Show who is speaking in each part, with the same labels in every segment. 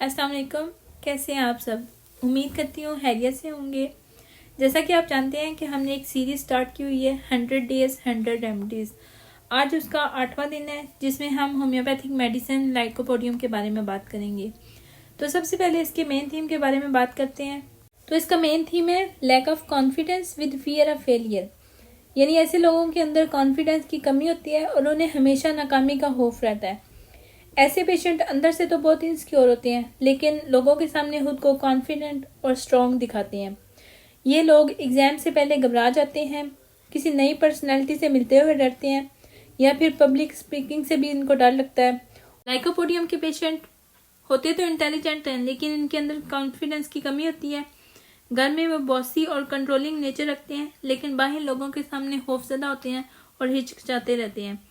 Speaker 1: अस्सलाम वालेकुम। कैसे हैं आप सब? उम्मीद करती हूँ खैरियत से होंगे। जैसा कि आप जानते हैं कि हमने एक सीरीज़ स्टार्ट की हुई है 100 डेज़ 100 रेमेडीज़। आज उसका 8वां दिन है जिसमें हम होम्योपैथिक मेडिसिन लाइकोपोडियम के बारे में बात करेंगे। तो सबसे पहले इसके मेन थीम के बारे में बात करते हैं। तो इसका मेन थीम है lack of confidence with fear of failure, यानी ऐसे लोगों के अंदर कॉन्फिडेंस की कमी होती है और उन्हें हमेशा नाकामी का खौफ रहता है। ऐसे पेशेंट अंदर से तो बहुत इनसिक्योर होते हैं लेकिन लोगों के सामने खुद को कॉन्फिडेंट और स्ट्रॉन्ग दिखाते हैं। ये लोग एग्जाम से पहले घबरा जाते हैं, किसी नई पर्सनैलिटी से मिलते हुए डरते हैं या फिर पब्लिक स्पीकिंग से भी इनको डर लगता है। लाइकोपोडियम के पेशेंट होते तो इंटेलिजेंट हैं लेकिन इनके अंदर कॉन्फिडेंस की कमी होती है। घर में वो बॉसी और कंट्रोलिंग नेचर रखते हैं लेकिन बाहर लोगों के सामने खौफजदा होते हैं और हिचकिचाते रहते हैं।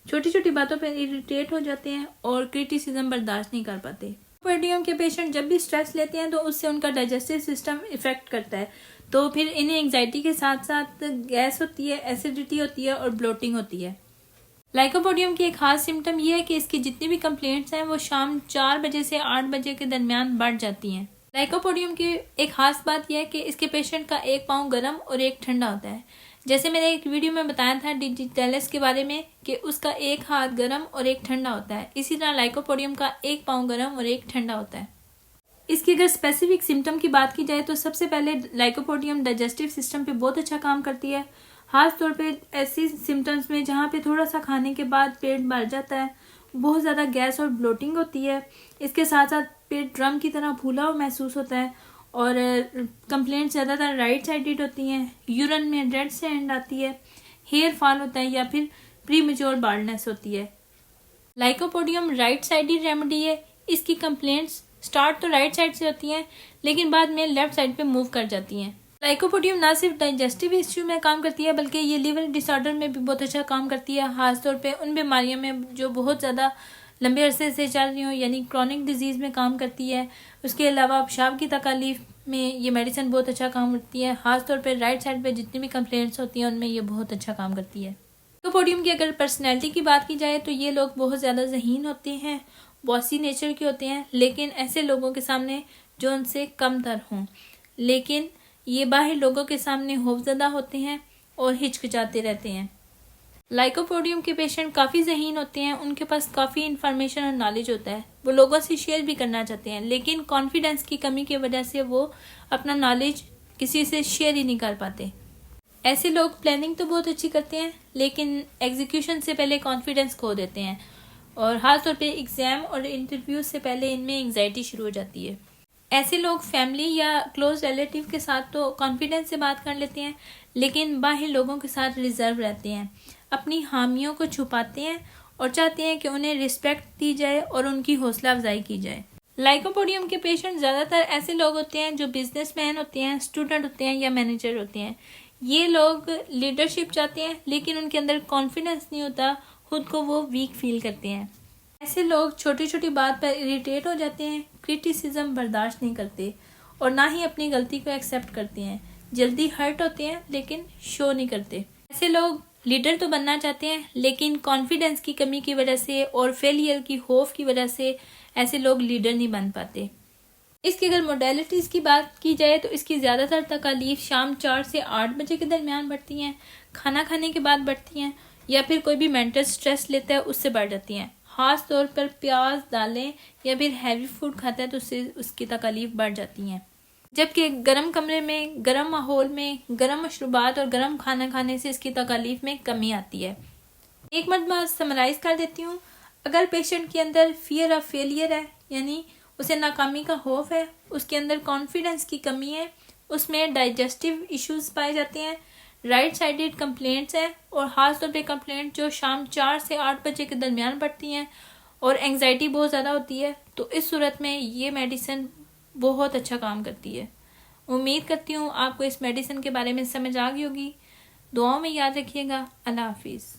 Speaker 1: छोटी छोटी बातों पर इरिटेट हो जाते हैं और क्रिटिसिज्म बर्दाश्त नहीं कर पाते। लाइकोपोडियम के पेशेंट जब भी स्ट्रेस लेते हैं तो उससे उनका डाइजेस्टिव सिस्टम इफेक्ट करता है, तो फिर इन्हें एंजाइटी के साथ साथ गैस होती है, एसिडिटी होती है और ब्लोटिंग होती है। लाइकोपोडियम की एक खास सिम्टम ये है कि इसकी जितनी भी कंप्लेंट्स हैं वो शाम 4 बजे से 8 बजे के दरमियान बढ़ जाती हैं। लाइकोपोडियम की एक खास बात यह है कि इसके पेशेंट का एक पाँव गर्म और एक ठंडा होता है। जैसे मैंने एक वीडियो में बताया था डिजिटलिस के बारे में कि उसका एक हाथ गर्म और एक ठंडा होता है, इसी तरह लाइकोपोडियम का एक पाँव गर्म और एक ठंडा होता है। इसकी अगर स्पेसिफिक सिम्टम की बात की जाए तो सबसे पहले लाइकोपोडियम डाइजेस्टिव सिस्टम पे बहुत अच्छा काम करती है, खास तौर पे ऐसी सिम्टम्स में जहाँ पे थोड़ा सा खाने के बाद पेट भर जाता है, बहुत ज़्यादा गैस और ब्लोटिंग होती है। इसके साथ साथ पेट ड्रम की तरह फूला हुआ महसूस होता है और कंप्लेंट ज़्यादातर राइट साइडेड होती हैं। यूरिन में रेड सैंड आती है, हेयर फॉल होता है या फिर प्रीमेच्योर बाल्डनेस होती है। लाइकोपोडियम राइट साइडेड रेमेडी है। इसकी कंप्लेंट्स स्टार्ट तो राइट साइड से होती हैं लेकिन बाद में लेफ्ट साइड पे मूव कर जाती हैं। लाइकोपोडियम ना सिर्फ डाइजेस्टिव इश्यू में काम करती है बल्कि ये लिवर डिसऑर्डर में भी बहुत अच्छा काम करती है, खासतौर पे उन बीमारियों में जो बहुत ज़्यादा लंबे अरसे से चल रही हो यानी क्रॉनिक डिजीज़ में काम करती है। उसके अलावा पेशाब की तकलीफ में ये मेडिसिन बहुत अच्छा काम करती है, खासतौर पे राइट साइड पे जितनी भी कंप्लेंट्स होती हैं उनमें ये बहुत अच्छा काम करती है। लाइकोपोडियम की अगर पर्सनैलिटी की बात की जाए तो ये लोग बहुत ज़्यादा ज़हीन होते हैं, बॉसी नेचर के होते हैं, लेकिन ऐसे लोगों के सामने जो उनसे कमतर हों, लेकिन ये बाहर लोगों के सामने खौफजदा होते हैं और हिचकिचाते रहते हैं। लाइकोपोडियम के पेशेंट काफ़ी ज़हीन होते हैं, उनके पास काफ़ी इन्फॉर्मेशन और नॉलेज होता है, वो लोगों से शेयर भी करना चाहते हैं लेकिन कॉन्फिडेंस की कमी की वजह से वो अपना नॉलेज किसी से शेयर ही नहीं कर पाते। ऐसे लोग प्लानिंग तो बहुत अच्छी करते हैं लेकिन एग्जीक्यूशन से पहले कॉन्फिडेंस खो देते हैं और ख़ासतौर पे एग्ज़ाम और इंटरव्यू से पहले इनमें एंग्जाइटी शुरू हो जाती है। ऐसे लोग फैमिली या क्लोज रिलेटिव के साथ तो कॉन्फिडेंस से बात कर लेते हैं लेकिन बाहर लोगों के साथ रिजर्व रहते हैं, अपनी खामियों को छुपाते हैं और चाहते हैं कि उन्हें रिस्पेक्ट दी जाए और उनकी हौसला अफजाई की जाए। लाइकोपोडियम के पेशेंट ज़्यादातर ऐसे लोग होते हैं जो बिजनेसमैन होते हैं, स्टूडेंट होते हैं या मैनेजर होते हैं। ये लोग लीडरशिप चाहते हैं लेकिन उनके अंदर कॉन्फिडेंस नहीं होता, खुद को वो वीक फील करते हैं। ऐसे लोग छोटी छोटी बात पर इरिटेट हो जाते हैं, क्रिटिसिज्म बर्दाश्त नहीं करते और ना ही अपनी गलती को एक्सेप्ट करते हैं, जल्दी हर्ट होते हैं लेकिन शो नहीं करते। ऐसे लोग लीडर तो बनना चाहते हैं लेकिन कॉन्फिडेंस की कमी की वजह से और फेलियर की खौफ की वजह से ऐसे लोग लीडर नहीं बन पाते। इसकी अगर मोडेलिटीज़ की बात की जाए तो इसकी ज़्यादातर तकालीफ शाम 4 से 8 बजे के दरमियान बढ़ती हैं, खाना खाने के बाद बढ़ती हैं या फिर कोई भी मेंटल स्ट्रेस लेता है उससे बढ़ जाती हैं। ख़ास तौर पर प्याज, दालें या फिर हैवी फूड खाता है तो उससे उसकी तकालीफ बढ़ जाती हैं। जबकि गर्म कमरे में, गर्म माहौल में, गर्म मशरूबात और गर्म खाना खाने से इसकी तकालीफ में कमी आती है। एक मरतबा समराइज़ कर देती हूँ। अगर पेशेंट के अंदर फियर ऑफ फेलियर है यानी उसे नाकामी का खौफ है, उसके अंदर कॉन्फिडेंस की कमी है, उसमें डाइजेस्टिव इश्यूज पाए जाते हैं, राइट साइडेड कंप्लेंट्स हैं और ख़ास तौर पे कंप्लेंट जो शाम 4 से 8 बजे के दरमियान बढ़ती हैं और एंग्जाइटी बहुत ज़्यादा होती है, तो इस सूरत में ये मेडिसिन बहुत अच्छा काम करती है। उम्मीद करती हूँ आपको इस मेडिसिन के बारे में समझ आ गई होगी। दुआओं में याद रखिएगा। अल्लाह हाफिज़।